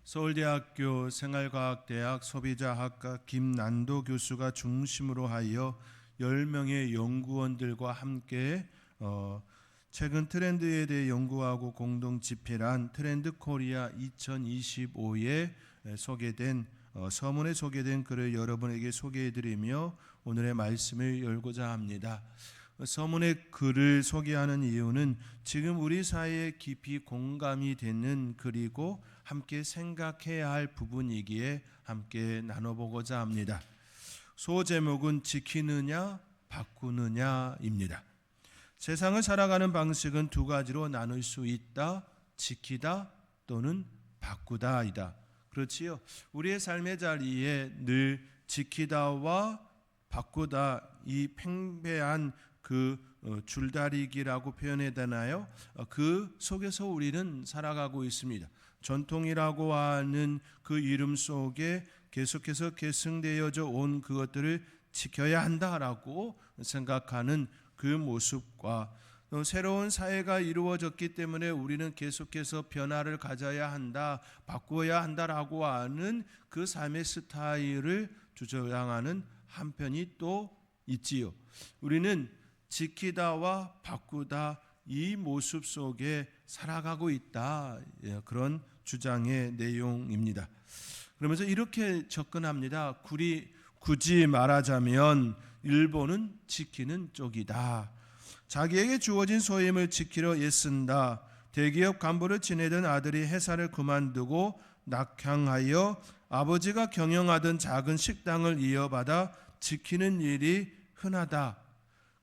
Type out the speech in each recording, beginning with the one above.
서울대학교 생활과학대학 소비자학과 김난도 교수가 중심으로 하여 10명의 연구원들과 함께 최근 트렌드에 대해 연구하고 공동 집필한 트렌드 코리아 2025에 소개된 서문에 소개된 글을 여러분에게 소개해드리며 오늘의 말씀을 열고자 합니다. 서문의 글을 소개하는 이유는 지금 우리 사회에 깊이 공감이 되는 글이고 함께 생각해야 할 부분이기에 함께 나눠보고자 합니다. 소제목은 지키느냐 바꾸느냐입니다. 세상을 살아가는 방식은 두 가지로 나눌 수 있다. 지키다 또는 바꾸다이다. 그렇지요. 우리의 삶의 자리에 늘 지키다와 바꾸다 이 팽배한 줄다리기라고 표현해야 되나요? 그 속에서 우리는 살아가고 있습니다. 전통이라고 하는 그 이름 속에 계속해서 계승되어져 온 그것들을 지켜야 한다라고 생각하는 그 모습과 새로운 사회가 이루어졌기 때문에 우리는 계속해서 변화를 가져야 한다, 바꾸어야 한다라고 하는 그 삶의 스타일을 주장하는 한편이 또 있지요. 우리는 지키다와 바꾸다 이 모습 속에 살아가고 있다. 그런 주장의 내용입니다. 그러면서 이렇게 접근합니다. 굳이 말하자면 일본은 지키는 쪽이다. 자기에게 주어진 소임을 지키려 애쓴다. 대기업 간부를 지내던 아들이 회사를 그만두고 낙향하여 아버지가 경영하던 작은 식당을 이어받아 지키는 일이 흔하다.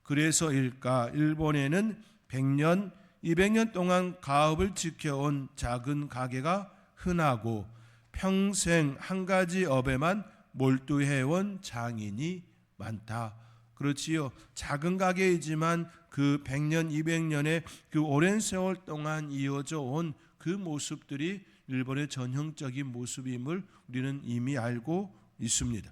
그래서일까 일본에는 100년, 200년 동안 가업을 지켜온 작은 가게가 흔하고 평생 한 가지 업에만 몰두해온 장인이 많다. 그렇지요. 작은 가게이지만 그 100년, 200년의 그 오랜 세월 동안 이어져 온 그 모습들이 일본의 전형적인 모습임을 우리는 이미 알고 있습니다.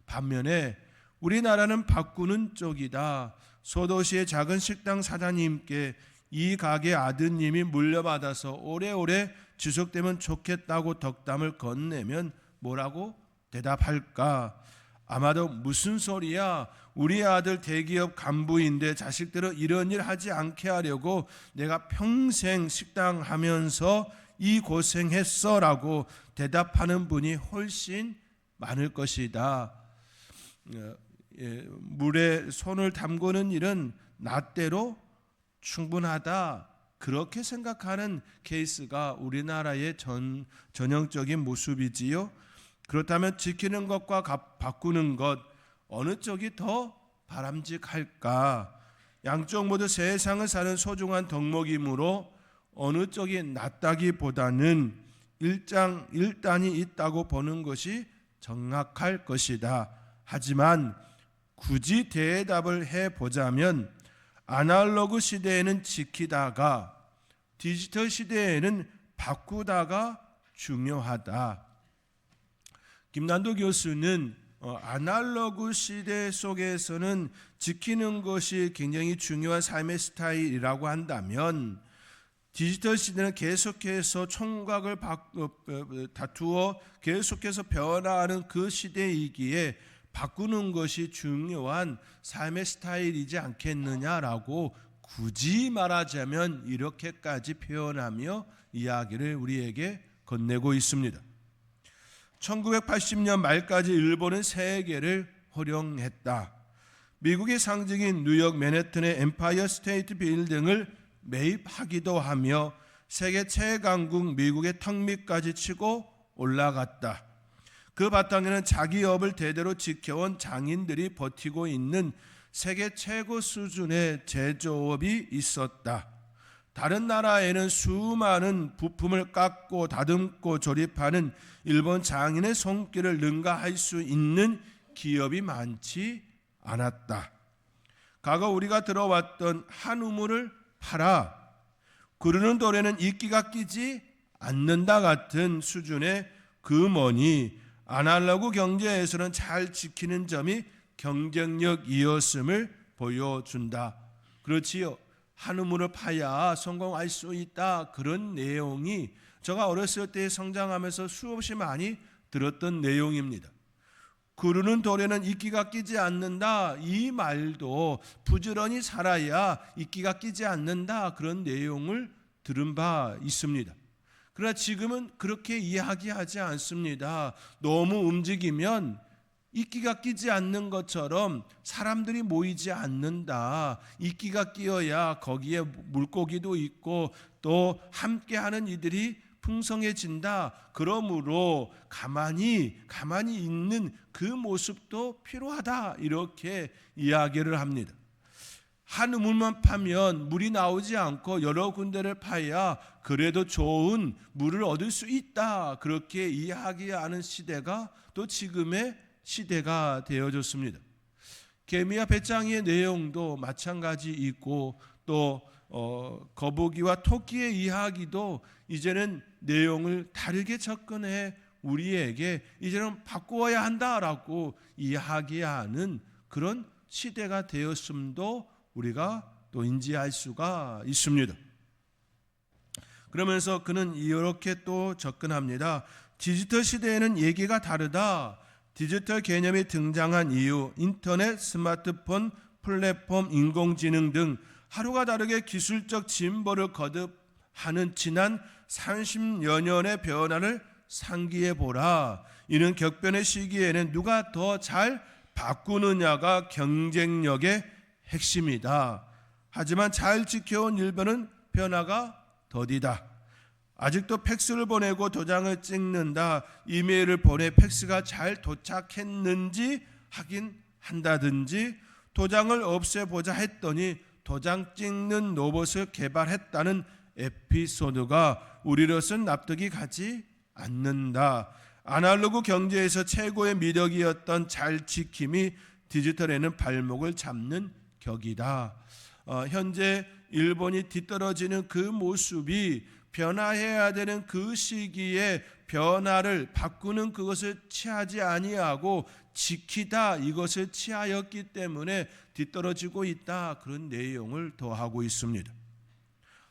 반면에 우리나라는 바꾸는 쪽이다. 소도시의 작은 식당 사장님께 이 가게 아드님이 물려받아서 오래오래 지속되면 좋겠다고 덕담을 건네면 뭐라고 대답할까? 아마도 무슨 소리야? 우리 아들 대기업 간부인데 자식들은 이런 일 하지 않게 하려고 내가 평생 식당 하면서 이 고생했어라고 대답하는 분이 훨씬 많을 것이다. 물에 손을 담그는 일은 나때로 충분하다. 그렇게 생각하는 케이스가 우리나라의 전형적인 모습이지요. 그렇다면 지키는 것과 바꾸는 것 어느 쪽이 더 바람직할까? 양쪽 모두 세상을 사는 소중한 덕목이므로 어느 쪽이 낫다기보다는 일단이 있다고 보는 것이 정확할 것이다. 하지만 굳이 대답을 해보자면 아날로그 시대에는 지키다가 디지털 시대에는 바꾸다가 중요하다. 김난도 교수는 아날로그 시대 속에서는 지키는 것이 굉장히 중요한 삶의 스타일이라고 한다면 디지털 시대는 계속해서 총각을 다투어 계속해서 변화하는 그 시대이기에 바꾸는 것이 중요한 삶의 스타일이지 않겠느냐라고 굳이 말하자면 이렇게까지 표현하며 이야기를 우리에게 건네고 있습니다. 1980년 말까지 일본은 세계를 호령했다. 미국의 상징인 뉴욕 맨해튼의 엠파이어 스테이트 빌딩을 매입하기도 하며 세계 최강국 미국의 턱 밑까지 치고 올라갔다. 그 바탕에는 자기 업을 대대로 지켜온 장인들이 버티고 있는 세계 최고 수준의 제조업이 있었다. 다른 나라에는 수많은 부품을 깎고 다듬고 조립하는 일본 장인의 손길을 능가할 수 있는 기업이 많지 않았다. 과거 우리가 들어왔던 한 우물을 팔아 구르는 돌에는 이끼가 끼지 않는다 같은 수준의 금원이 아날로그 경제에서는 잘 지키는 점이 경쟁력이었음을 보여준다. 그렇지요. 한 우물을 파야 성공할 수 있다. 그런 내용이 제가 어렸을 때 성장하면서 수없이 많이 들었던 내용입니다. 구르는 돌에는 이끼가 끼지 않는다. 이 말도 부지런히 살아야 이끼가 끼지 않는다. 그런 내용을 들은 바 있습니다. 그러나 지금은 그렇게 이야기하지 않습니다. 너무 움직이면 이끼가 끼지 않는 것처럼 사람들이 모이지 않는다. 이끼가 끼어야 거기에 물고기도 있고 또 함께하는 이들이 풍성해진다. 그러므로 가만히 있는 그 모습도 필요하다. 이렇게 이야기를 합니다. 한 우물만 파면 물이 나오지 않고 여러 군데를 파야 그래도 좋은 물을 얻을 수 있다. 그렇게 이야기하는 시대가 또 지금의 시대가 되어졌습니다. 개미와 배짱이의 내용도 마찬가지 있고 또 거북이와 토끼의 이야기도 이제는 내용을 다르게 접근해 우리에게 이제는 바꾸어야 한다라고 이야기하는 그런 시대가 되었음도 우리가 또 인지할 수가 있습니다. 그러면서 그는 이렇게 또 접근합니다. 디지털 시대에는 얘기가 다르다. 디지털 개념이 등장한 이후 인터넷, 스마트폰, 플랫폼, 인공지능 등 하루가 다르게 기술적 진보를 거듭하는 지난 30여 년의 변화를 상기해 보라. 이는 격변의 시기에는 누가 더 잘 바꾸느냐가 경쟁력의 핵심이다. 하지만 잘 지켜온 일본은 변화가 더디다. 아직도 팩스를 보내고 도장을 찍는다. 이메일을 보내 팩스가 잘 도착했는지 확인한다든지 도장을 없애보자 했더니 도장 찍는 로봇을 개발했다는 에피소드가 우리로서는 납득이 가지 않는다. 아날로그 경제에서 최고의 미덕이었던 잘 지킴이 디지털에는 발목을 잡는 격이다. 현재 일본이 뒤떨어지는 그 모습이 변화해야 되는 그 시기에 변화를 바꾸는 그것을 취하지 아니하고 지키다 이것을 취하였기 때문에 뒤떨어지고 있다. 그런 내용을 더하고 있습니다.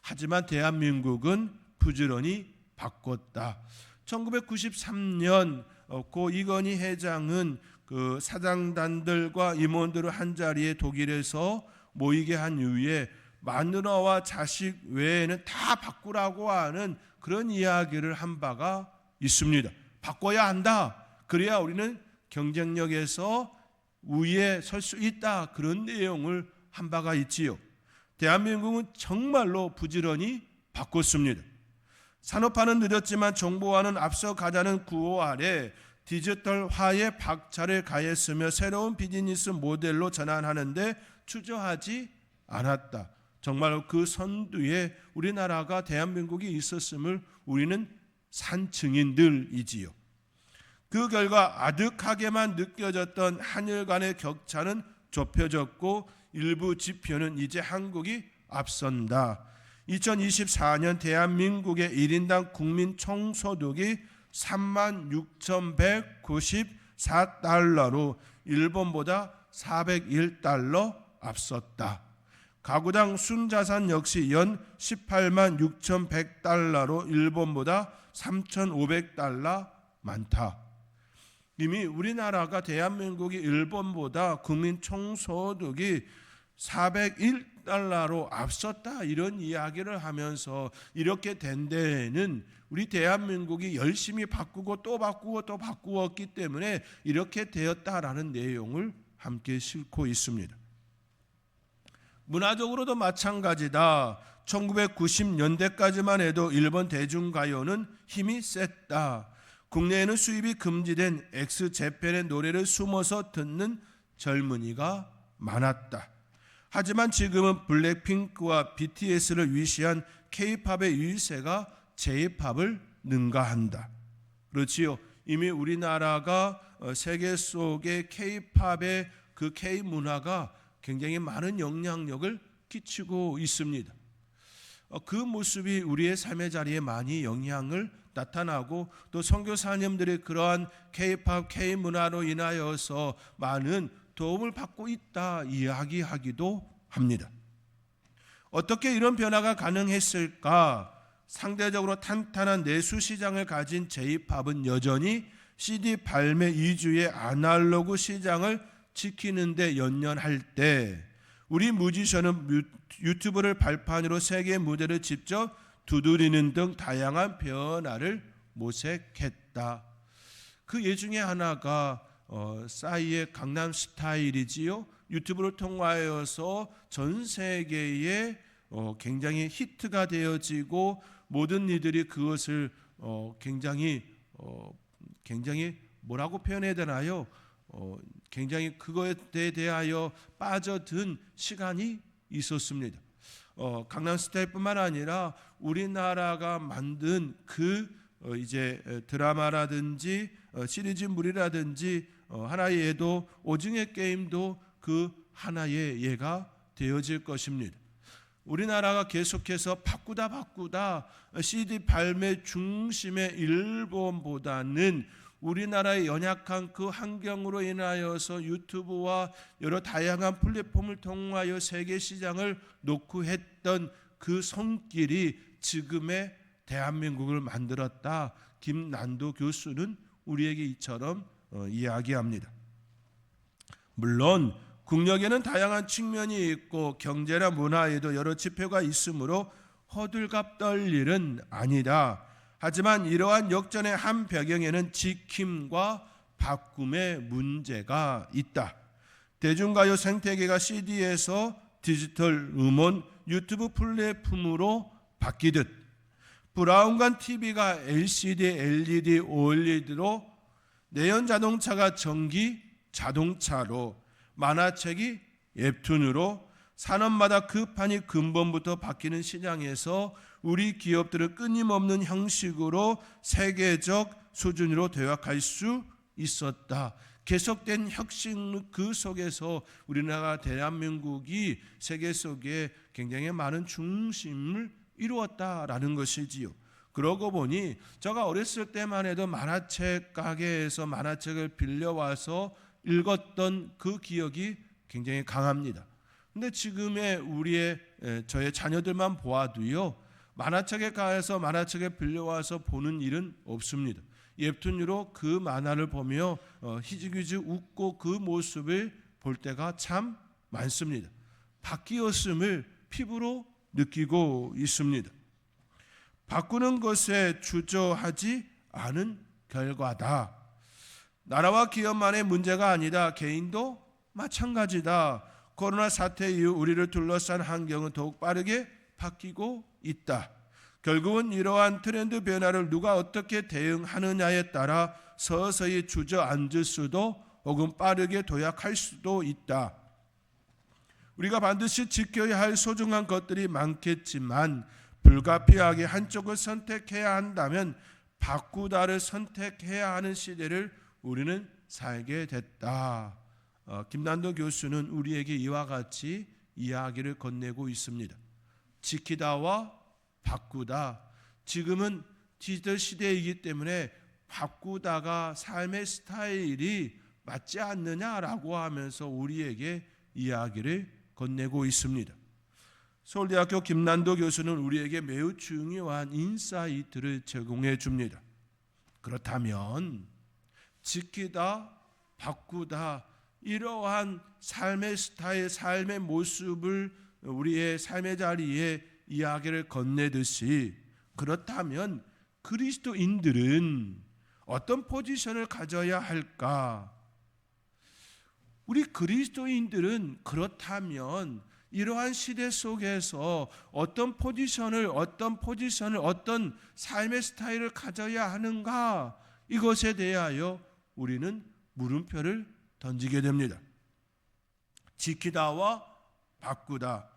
하지만 대한민국은 부지런히 바꿨다. 1993년 고 이건희 회장은 그 사장단들과 임원들을 한자리에 독일에서 모이게 한 이후에 마누라와 자식 외에는 다 바꾸라고 하는 그런 이야기를 한 바가 있습니다. 바꿔야 한다. 그래야 우리는 경쟁력에서 우위에 설 수 있다. 그런 내용을 한 바가 있지요. 대한민국은 정말로 부지런히 바꿨습니다. 산업화는 늦었지만 정보화는 앞서가자는 구호 아래 디지털화에 박차를 가했으며 새로운 비즈니스 모델로 전환하는데 주저하지 않았다. 정말 그 선두에 우리나라가 대한민국이 있었음을 우리는 산 증인들이지요. 그 결과 아득하게만 느껴졌던 한일 간의 격차는 좁혀졌고 일부 지표는 이제 한국이 앞선다. 2024년 대한민국의 1인당 국민 총소득이 36,194달러로 일본보다 401달러 앞섰다. 가구당 순자산 역시 연 186,100달러로 일본보다 3,500달러 많다. 이미 우리나라가 대한민국이 일본보다 국민 총소득이 401달러로 앞섰다 이런 이야기를 하면서 이렇게 된 데에는 우리 대한민국이 열심히 바꾸고 또 바꾸고 또 바꾸었기 때문에 이렇게 되었다라는 내용을 함께 싣고 있습니다. 문화적으로도 마찬가지다. 1990년대까지만 해도 일본 대중가요는 힘이 셌다. 국내에는 수입이 금지된 엑스제팬의 노래를 숨어서 듣는 젊은이가 많았다. 하지만 지금은 블랙핑크와 BTS를 위시한 K-팝의 유세가 J-팝을 능가한다. 그렇지요. 이미 우리나라가 세계 속의 K-팝의 그 K-문화가 굉장히 많은 영향력을 끼치고 있습니다. 그 모습이 우리의 삶의 자리에 많이 영향을 나타나고 또 선교사님들이 그러한 K-팝, K-문화로 인하여서 많은 도움을 받고 있다 이야기하기도 합니다. 어떻게 이런 변화가 가능했을까? 상대적으로 탄탄한 내수 시장을 가진 J-팝은 여전히 CD 발매 위주의 아날로그 시장을 지키는 데 연연할 때 우리 뮤지션은 유튜브를 발판으로 세계 무대를 직접 두드리는 등 다양한 변화를 모색했다. 그 예 중에 하나가 싸이의 강남 스타일이지요. 유튜브를 통하여서 전 세계에 굉장히 히트가 되어지고 모든 이들이 그것을 굉장히 뭐라고 표현해야 되나요? 굉장히 그거에 대하여 빠져든 시간이 있었습니다. 강남 스타일뿐만 아니라 우리나라가 만든 그 이제 드라마라든지 시리즈물이라든지 하나의 예도 오징어 게임도 그 하나의 예가 되어질 것입니다. 우리나라가 계속해서 바꾸다 CD 발매 중심의 일본보다는 우리나라의 연약한 그 환경으로 인하여서 유튜브와 여러 다양한 플랫폼을 통하여 세계 시장을 놓고 했던 그 손길이 지금의 대한민국을 만들었다. 김난도 교수는 우리에게 이처럼 이야기합니다. 물론 국력에는 다양한 측면이 있고 경제나 문화에도 여러 지표가 있으므로 허들갑 떨 일은 아니다. 하지만 이러한 역전의 한 배경에는 지킴과 바꿈의 문제가 있다. 대중가요 생태계가 CD에서 디지털 음원, 유튜브 플랫폼으로 바뀌듯 브라운관 TV가 LCD, LED, OLED로 내연 자동차가 전기 자동차로 만화책이 웹툰으로 산업마다 그 판이 근본부터 바뀌는 시장에서 우리 기업들은 끊임없는 형식으로 세계적 수준으로 도약할 수 있었다. 계속된 혁신 그 속에서 우리나라 대한민국이 세계 속에 굉장히 많은 중심을 이루었다라는 것이지요. 그러고 보니 제가 어렸을 때만 해도 만화책 가게에서 만화책을 빌려와서 읽었던 그 기억이 굉장히 강합니다. 근데 지금의 저의 자녀들만 보아도요, 만화책에 가서 만화책을 빌려와서 보는 일은 없습니다. 웹툰으로 그 만화를 보며 희지기지 웃고 그 모습을 볼 때가 참 많습니다. 바뀌었음을 피부로 느끼고 있습니다. 바꾸는 것에 주저하지 않은 결과다. 나라와 기업만의 문제가 아니다. 개인도 마찬가지다. 코로나 사태 이후 우리를 둘러싼 환경은 더욱 빠르게 바뀌고 있다. 결국은 이러한 트렌드 변화를 누가 어떻게 대응하느냐에 따라 서서히 주저앉을 수도 혹은 빠르게 도약할 수도 있다. 우리가 반드시 지켜야 할 소중한 것들이 많겠지만 불가피하게 한쪽을 선택해야 한다면 바꾸다를 선택해야 하는 시대를 우리는 살게 됐다. 김난도 교수는 우리에게 이와 같이 이야기를 건네고 있습니다. 지키다와 바꾸다. 지금은 디지털 시대이기 때문에 바꾸다가 삶의 스타일이 맞지 않느냐라고 하면서 우리에게 이야기를 건네고 있습니다. 서울대학교 김난도 교수는 우리에게 매우 중요한 인사이트를 제공해 줍니다. 그렇다면 지키다, 바꾸다 이러한 삶의 스타일, 삶의 모습을 우리의 삶의 자리에 이야기를 건네듯이 그렇다면 그리스도인들은 어떤 포지션을 가져야 할까? 우리 그리스도인들은 그렇다면 이러한 시대 속에서 어떤 포지션을 어떤 삶의 스타일을 가져야 하는가? 이것에 대하여 우리는 물음표를 던지게 됩니다. 지키다와 바꾸다.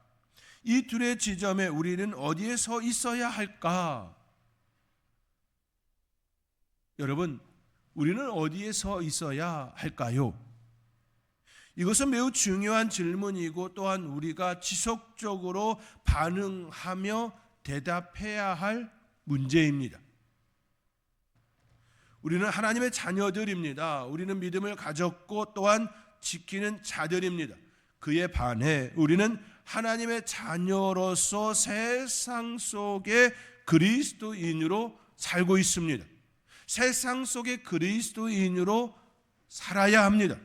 이 둘의 지점에 우리는 어디에 서 있어야 할까? 여러분, 우리는 어디에 서 있어야 할까요? 이것은 매우 중요한 질문이고 또한 우리가 지속적으로 반응하며 대답해야 할 문제입니다. 우리는 하나님의 자녀들입니다. 우리는 믿음을 가졌고 또한 지키는 자들입니다. 그에 반해 우리는 하나님의 자녀로서 세상 속에 그리스도인으로 살고 있습니다. 세상 속에 그리스도인으로 살아야 합니다.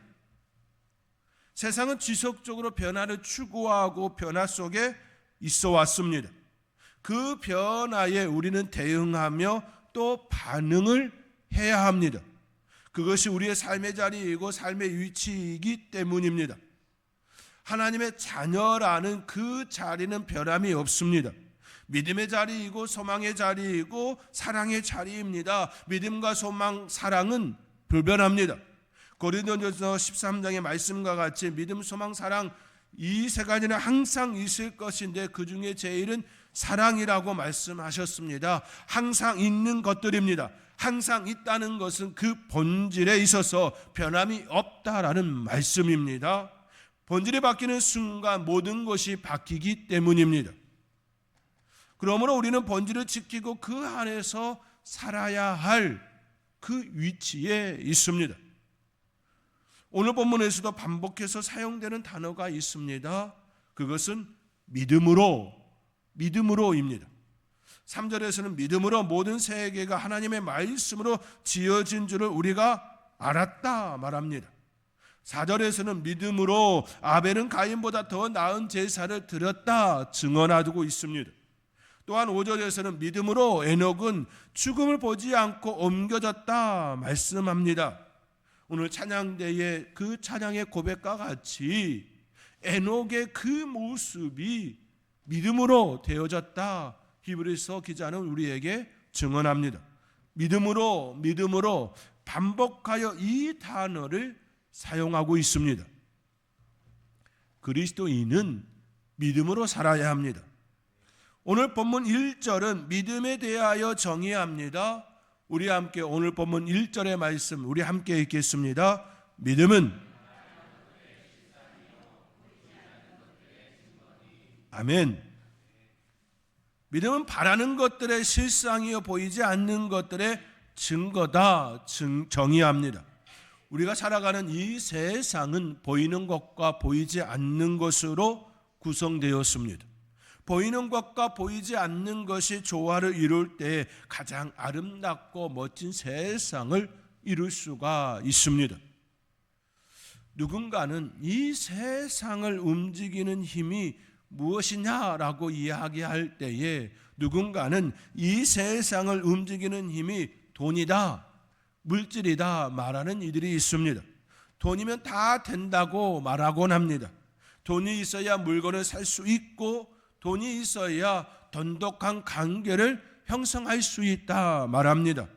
세상은 지속적으로 변화를 추구하고 변화 속에 있어 왔습니다. 그 변화에 우리는 대응하며 또 반응을 해야 합니다. 그것이 우리의 삶의 자리이고 삶의 위치이기 때문입니다. 하나님의 자녀라는 그 자리는 변함이 없습니다. 믿음의 자리이고 소망의 자리이고 사랑의 자리입니다. 믿음과 소망, 사랑은 불변합니다. 고린도전서 13장의 말씀과 같이 믿음, 소망, 사랑 이 세 가지는 항상 있을 것인데 그 중에 제일은 사랑이라고 말씀하셨습니다. 항상 있는 것들입니다. 항상 있다는 것은 그 본질에 있어서 변함이 없다라는 말씀입니다. 본질이 바뀌는 순간 모든 것이 바뀌기 때문입니다. 그러므로 우리는 본질을 지키고 그 안에서 살아야 할 그 위치에 있습니다. 오늘 본문에서도 반복해서 사용되는 단어가 있습니다. 그것은 믿음으로입니다. 3절에서는 믿음으로 모든 세계가 하나님의 말씀으로 지어진 줄을 우리가 알았다 말합니다. 4절에서는 믿음으로 아벨은 가인보다 더 나은 제사를 드렸다 증언하고 있습니다. 또한 5절에서는 믿음으로 에녹은 죽음을 보지 않고 옮겨졌다 말씀합니다. 오늘 찬양대의 그 찬양의 고백과 같이 에녹의 그 모습이 믿음으로 되어졌다 히브리서 기자는 우리에게 증언합니다. 믿음으로 반복하여 이 단어를 사용하고 있습니다. 그리스도인은 믿음으로 살아야 합니다. 오늘 본문 1절은 믿음에 대하여 정의합니다. 우리 함께 오늘 본문 1절의 말씀 우리 함께 읽겠습니다. 믿음은 아멘. 믿음은 바라는 것들의 실상이요 보이지 않는 것들의 증거다 정의합니다. 우리가 살아가는 이 세상은 보이는 것과 보이지 않는 것으로 구성되었습니다. 보이는 것과 보이지 않는 것이 조화를 이룰 때 가장 아름답고 멋진 세상을 이룰 수가 있습니다. 누군가는 이 세상을 움직이는 힘이 무엇이냐라고 이야기할 때에 누군가는 이 세상을 움직이는 힘이 돈이다, 물질이다 말하는 이들이 있습니다. 돈이면 다 된다고 말하곤 합니다. 돈이 있어야 물건을 살 수 있고 돈이 있어야 돈독한 관계를 형성할 수 있다 말합니다.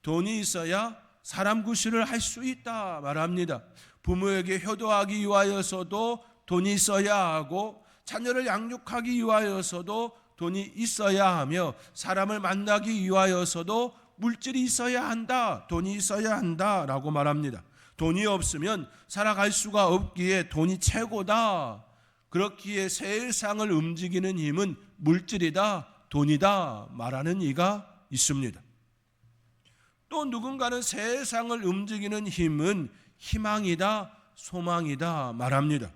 돈이 있어야 사람 구실을 할 수 있다 말합니다. 부모에게 효도하기 위하여서도 돈이 있어야 하고 자녀를 양육하기 위하여서도 돈이 있어야 하며 사람을 만나기 위하여서도 물질이 있어야 한다, 돈이 있어야 한다라고 말합니다. 돈이 없으면 살아갈 수가 없기에 돈이 최고다. 그렇기에 세상을 움직이는 힘은 물질이다, 돈이다 말하는 이가 있습니다. 또 누군가는 세상을 움직이는 힘은 희망이다, 소망이다 말합니다.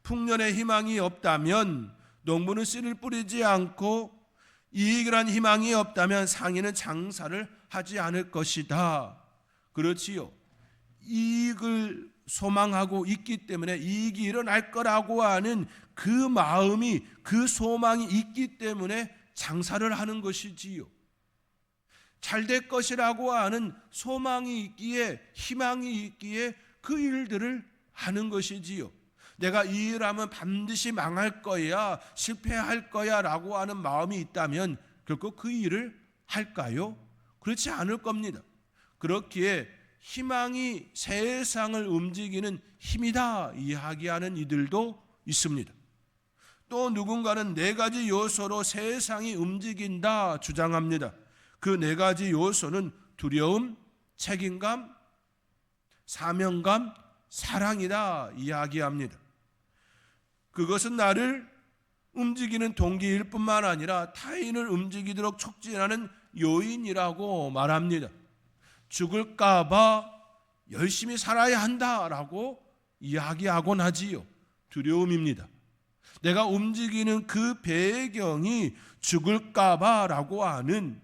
풍년의 희망이 없다면 농부는 씨를 뿌리지 않고 이익을 한 희망이 없다면 상인은 장사를 하지 않을 것이다. 그렇지요. 이익을 소망하고 있기 때문에 이익이 일어날 거라고 하는 그 마음이, 그 소망이 있기 때문에 장사를 하는 것이지요. 잘 될 것이라고 하는 소망이 있기에, 희망이 있기에 그 일들을 하는 것이지요. 내가 이 일하면 반드시 망할 거야, 실패할 거야 라고 하는 마음이 있다면 결코 그 일을 할까요? 그렇지 않을 겁니다. 그렇기에 희망이 세상을 움직이는 힘이다 이야기하는 이들도 있습니다. 또 누군가는 네 가지 요소로 세상이 움직인다 주장합니다. 그 네 가지 요소는 두려움, 책임감, 사명감, 사랑이다 이야기합니다. 그것은 나를 움직이는 동기일 뿐만 아니라 타인을 움직이도록 촉진하는 요인이라고 말합니다. 죽을까 봐 열심히 살아야 한다라고 이야기하곤 하지요. 두려움입니다. 내가 움직이는 그 배경이 죽을까봐라고 하는,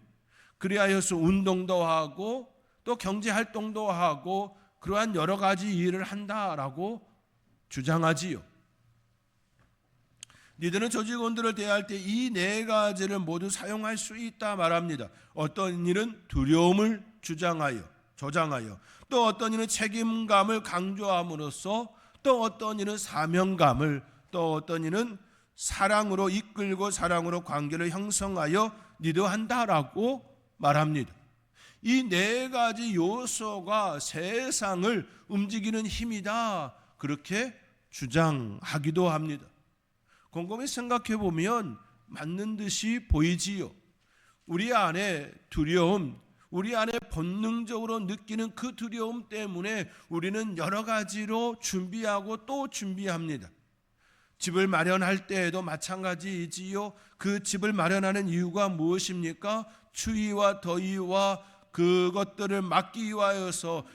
그리하여서 운동도 하고 또 경제활동도 하고 그러한 여러 가지 일을 한다라고 주장하지요. 니들은 조직원들을 대할 때 이 네 가지를 모두 사용할 수 있다 말합니다. 어떤 일은 두려움을 조장하여, 또 어떤 일은 책임감을 강조함으로써, 또 어떤 일은 사명감을, 또 어떤 일은 사랑으로 이끌고 사랑으로 관계를 형성하여 리드한다라고 말합니다. 이 네 가지 요소가 세상을 움직이는 힘이다, 그렇게 주장하기도 합니다. 곰곰이 생각해 보면 맞는 듯이 보이지요. 우리 안에 두려움, 우리 안에 본능적으로 느끼는 그 두려움 때문에 우리는 여러 가지로 준비하고 또 준비합니다. 집을 마련할 때에도 마찬가지이지요. 그 집을 마련하는 이유가 무엇입니까? 추위와 더위와 그것들을 막기 위하여서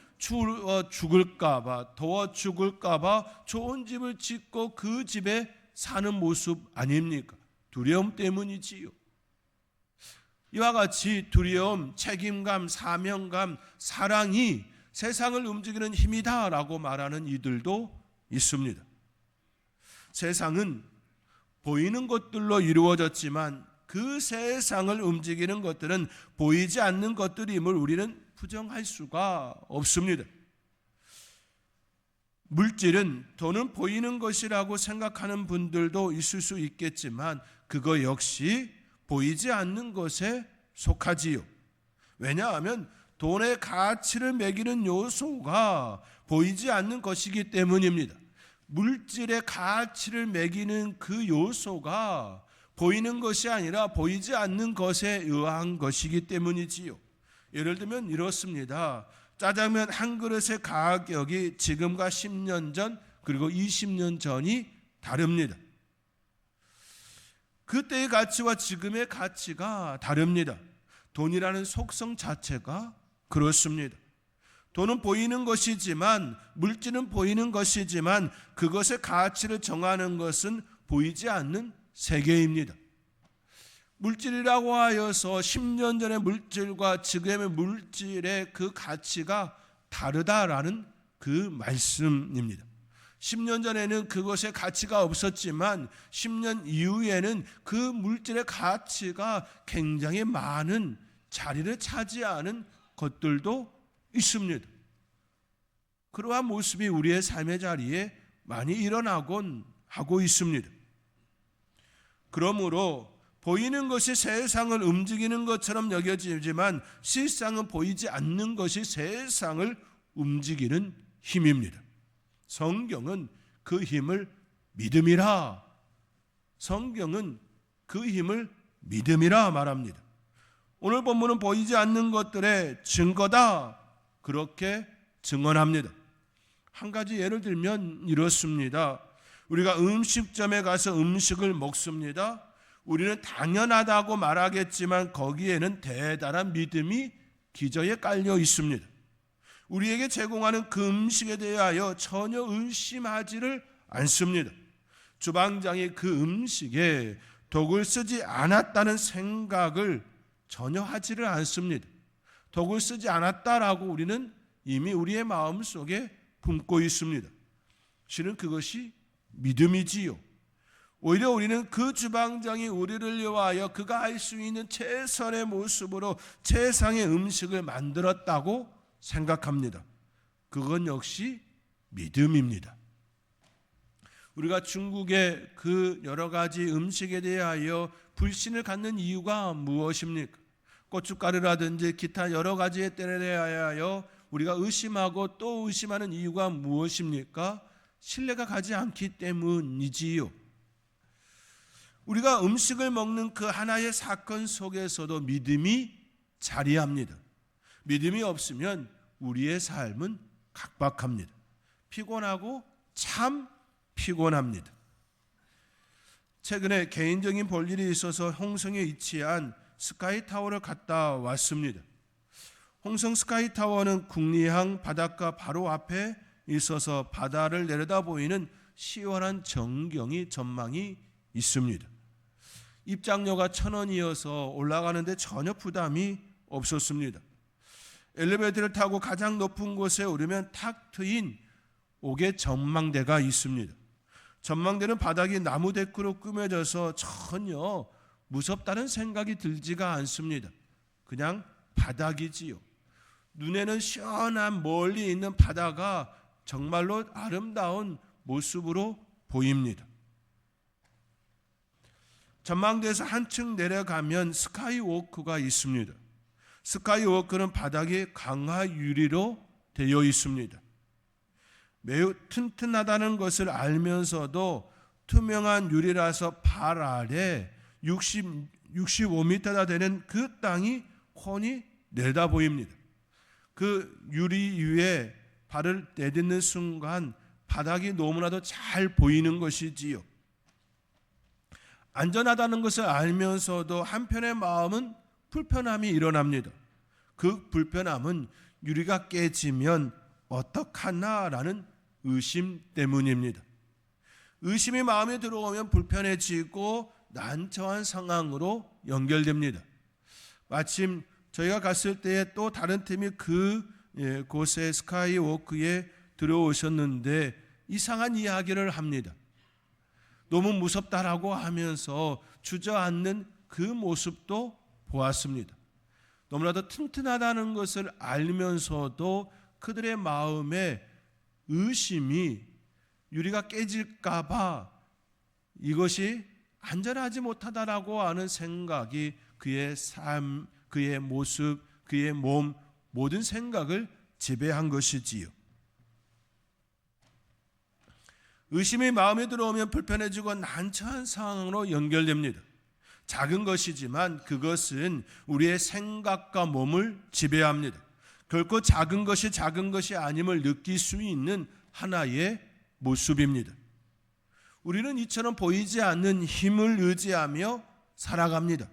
죽을까봐, 더워 죽을까봐 좋은 집을 짓고 그 집에 사는 모습 아닙니까? 두려움 때문이지요. 이와 같이 두려움, 책임감, 사명감, 사랑이 세상을 움직이는 힘이다라고 말하는 이들도 있습니다. 세상은 보이는 것들로 이루어졌지만 그 세상을 움직이는 것들은 보이지 않는 것들임을 우리는 부정할 수가 없습니다. 물질은, 돈은 보이는 것이라고 생각하는 분들도 있을 수 있겠지만 그거 역시 보이지 않는 것에 속하지요. 왜냐하면 돈의 가치를 매기는 요소가 보이지 않는 것이기 때문입니다. 물질의 가치를 매기는 그 요소가 보이는 것이 아니라 보이지 않는 것에 의한 것이기 때문이지요. 예를 들면 이렇습니다. 짜장면 한 그릇의 가격이 지금과 10년 전 그리고 20년 전이 다릅니다. 그때의 가치와 지금의 가치가 다릅니다. 돈이라는 속성 자체가 그렇습니다. 돈은 보이는 것이지만, 물질은 보이는 것이지만 그것의 가치를 정하는 것은 보이지 않는 세계입니다. 물질이라고 하여서 10년 전의 물질과 지금의 물질의 그 가치가 다르다라는 그 말씀입니다. 10년 전에는 그것의 가치가 없었지만 10년 이후에는 그 물질의 가치가 굉장히 많은 자리를 차지하는 것들도 있습니다. 그러한 모습이 우리의 삶의 자리에 많이 일어나곤 하고 있습니다. 그러므로 보이는 것이 세상을 움직이는 것처럼 여겨지지만 실상은 보이지 않는 것이 세상을 움직이는 힘입니다. 성경은 그 힘을 믿음이라, 성경은 그 힘을 믿음이라 말합니다. 오늘 본문은 보이지 않는 것들의 증거다, 그렇게 증언합니다. 한 가지 예를 들면 이렇습니다. 우리가 음식점에 가서 음식을 먹습니다. 우리는 당연하다고 말하겠지만 거기에는 대단한 믿음이 기저에 깔려 있습니다. 우리에게 제공하는 그 음식에 대하여 전혀 의심하지를 않습니다. 주방장이 그 음식에 독을 쓰지 않았다는 생각을 전혀 하지를 않습니다. 독을 쓰지 않았다라고 우리는 이미 우리의 마음속에 품고 있습니다. 실은 그것이 믿음이지요. 오히려 우리는 그 주방장이 우리를 위하여 그가 할 수 있는 최선의 모습으로 최상의 음식을 만들었다고 생각합니다. 그건 역시 믿음입니다. 우리가 중국의 그 여러 가지 음식에 대하여 불신을 갖는 이유가 무엇입니까? 고춧가루라든지 기타 여러 가지에 대하여 우리가 의심하고 또 의심하는 이유가 무엇입니까? 신뢰가 가지 않기 때문이지요. 우리가 음식을 먹는 그 하나의 사건 속에서도 믿음이 자리합니다. 믿음이 없으면 우리의 삶은 각박합니다. 피곤하고 참 피곤합니다. 최근에 개인적인 볼일이 있어서 홍성에 위치한 스카이타워를 갔다 왔습니다. 홍성 스카이타워는 국리항 바닷가 바로 앞에 있어서 바다를 내려다 보이는 시원한 전경이 전망이 있습니다. 입장료가 1,000원이어서 올라가는데 전혀 부담이 없었습니다. 엘리베이터를 타고 가장 높은 곳에 오르면 탁 트인 옥의 전망대가 있습니다. 전망대는 바닥이 나무 데크로 꾸며져서 전혀 무섭다는 생각이 들지가 않습니다. 그냥 바닥이지요. 눈에는 시원한 멀리 있는 바다가 정말로 아름다운 모습으로 보입니다. 전망대에서 한층 내려가면 스카이워크가 있습니다. 스카이워크는 바닥이 강화 유리로 되어 있습니다. 매우 튼튼하다는 것을 알면서도 투명한 유리라서 발 아래 65m나 되는 그 땅이 훤히 내다 보입니다. 그 유리 위에 발을 내딛는 순간 바닥이 너무나도 잘 보이는 것이지요. 안전하다는 것을 알면서도 한편의 마음은 불편함이 일어납니다. 그 불편함은 유리가 깨지면 어떡하나라는 의심 때문입니다. 의심이 마음에 들어오면 불편해지고 난처한 상황으로 연결됩니다. 마침 저희가 갔을 때에 또 다른 팀이 곳에 스카이워크에 들어오셨는데 이상한 이야기를 합니다. 너무 무섭다라고 하면서 주저앉는 그 모습도 보았습니다. 너무나도 튼튼하다는 것을 알면서도 그들의 마음에 의심이 유리가 깨질까 봐 이것이 안전하지 못하다라고 하는 생각이 그의 삶, 그의 모습, 그의 몸 모든 생각을 지배한 것이지요. 의심이 마음에 들어오면 불편해지고 난처한 상황으로 연결됩니다. 작은 것이지만 그것은 우리의 생각과 몸을 지배합니다. 결코 작은 것이 아님을 느낄 수 있는 하나의 모습입니다. 우리는 이처럼 보이지 않는 힘을 의지하며 살아갑니다.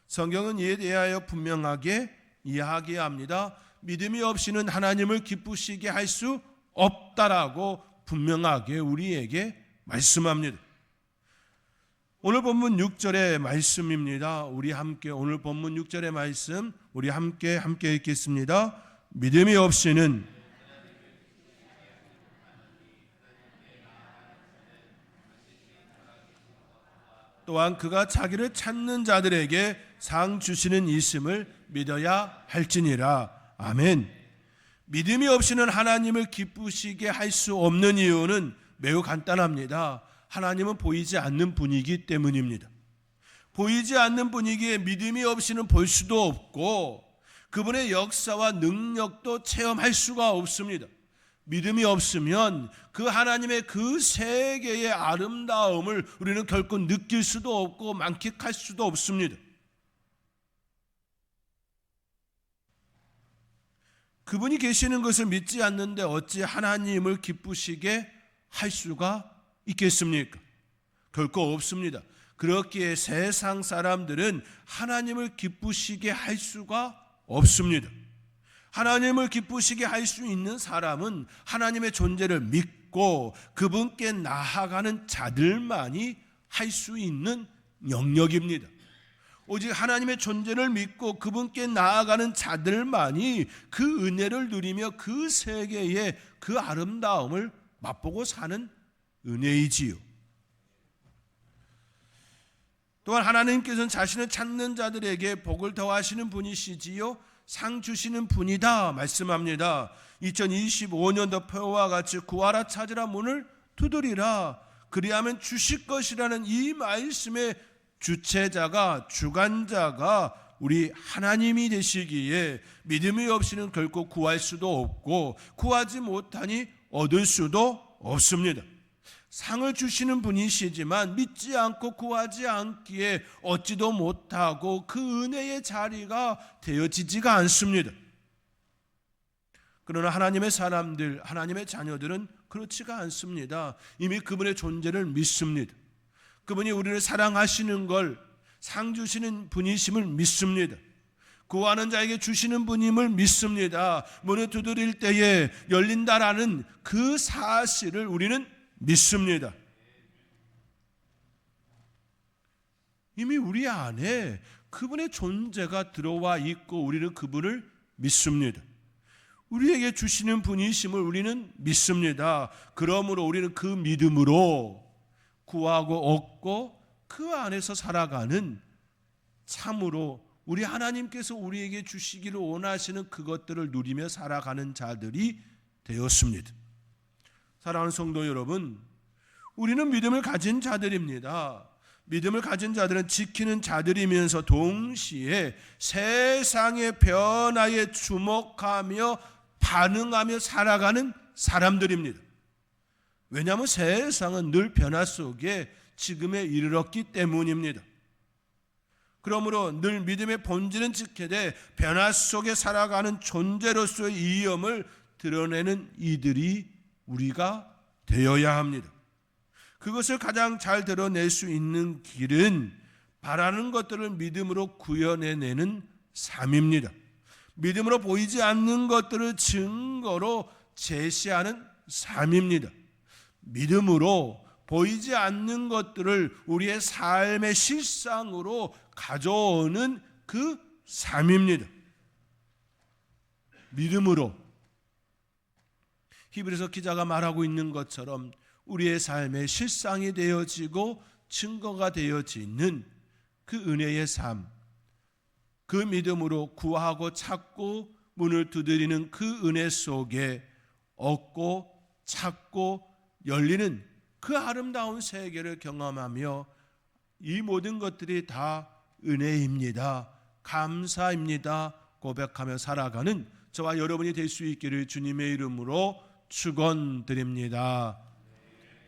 성경은 이에 대하여 분명하게 이야기합니다. 믿음이 없이는 하나님을 기쁘시게 할 수 없다라고 분명하게 우리에게 말씀합니다. 오늘 본문 6절의 말씀입니다. 우리 함께 오늘 본문 6절의 말씀 우리 함께 읽겠습니다. 믿음이 없이는 또한 그가 자기를 찾는 자들에게 상 주시는 있음을 믿어야 할지니라. 아멘. 믿음이 없이는 하나님을 기쁘시게 할 수 없는 이유는 매우 간단합니다. 하나님은 보이지 않는 분이기 때문입니다. 보이지 않는 분이기에 믿음이 없이는 볼 수도 없고 그분의 역사와 능력도 체험할 수가 없습니다. 믿음이 없으면 그 하나님의 그 세계의 아름다움을 우리는 결코 느낄 수도 없고 만끽할 수도 없습니다. 그분이 계시는 것을 믿지 않는데 어찌 하나님을 기쁘시게 할 수가 있겠습니까? 결코 없습니다. 그렇기에 세상 사람들은 하나님을 기쁘시게 할 수가 없습니다. 하나님을 기쁘시게 할 수 있는 사람은 하나님의 존재를 믿고 그분께 나아가는 자들만이 할 수 있는 영역입니다. 오직 하나님의 존재를 믿고 그분께 나아가는 자들만이 그 은혜를 누리며 그 세계의 그 아름다움을 맛보고 사는 은혜이지요. 또한 하나님께서는 자신을 찾는 자들에게 복을 더하시는 분이시지요 상 주시는 분이다 말씀합니다. 2025년도 표와 같이 구하라 찾으라 문을 두드리라 그리하면 주실 것이라는 이 말씀의 주체자가 주관자가 우리 하나님이 되시기에 믿음이 없이는 결코 구할 수도 없고 구하지 못하니 얻을 수도 없습니다. 상을 주시는 분이시지만 믿지 않고 구하지 않기에 얻지도 못하고 그 은혜의 자리가 되어지지가 않습니다. 그러나 하나님의 사람들, 하나님의 자녀들은 그렇지가 않습니다. 이미 그분의 존재를 믿습니다. 그분이 우리를 사랑하시는 걸 상 주시는 분이심을 믿습니다. 구하는 자에게 주시는 분임을 믿습니다. 문을 두드릴 때에 열린다라는 그 사실을 우리는 믿습니다. 이미 우리 안에 그분의 존재가 들어와 있고 우리는 그분을 믿습니다. 우리에게 주시는 분이심을 우리는 믿습니다. 그러므로 우리는 그 믿음으로 구하고 얻고 그 안에서 살아가는, 참으로 우리 하나님께서 우리에게 주시기를 원하시는 그것들을 누리며 살아가는 자들이 되었습니다. 사랑하는 성도 여러분, 우리는 믿음을 가진 자들입니다. 믿음을 가진 자들은 지키는 자들이면서 동시에 세상의 변화에 주목하며 반응하며 살아가는 사람들입니다. 왜냐하면 세상은 늘 변화 속에 지금에 이르렀기 때문입니다. 그러므로 늘 믿음의 본질은 지켜되 변화 속에 살아가는 존재로서의 이음을 드러내는 이들이 우리가 되어야 합니다. 그것을 가장 잘 드러낼 수 있는 길은 바라는 것들을 믿음으로 구현해내는 삶입니다. 믿음으로 보이지 않는 것들을 증거로 제시하는 삶입니다. 믿음으로 보이지 않는 것들을 우리의 삶의 실상으로 가져오는 그 삶입니다. 믿음으로, 히브리서 기자가 말하고 있는 것처럼 우리의 삶의 실상이 되어지고 증거가 되어지는 그 은혜의 삶, 그 믿음으로 구하고 찾고 문을 두드리는 그 은혜 속에 얻고 찾고 열리는 그 아름다운 세계를 경험하며 이 모든 것들이 다 은혜입니다, 감사입니다 고백하며 살아가는 저와 여러분이 될 수 있기를 주님의 이름으로 축원드립니다.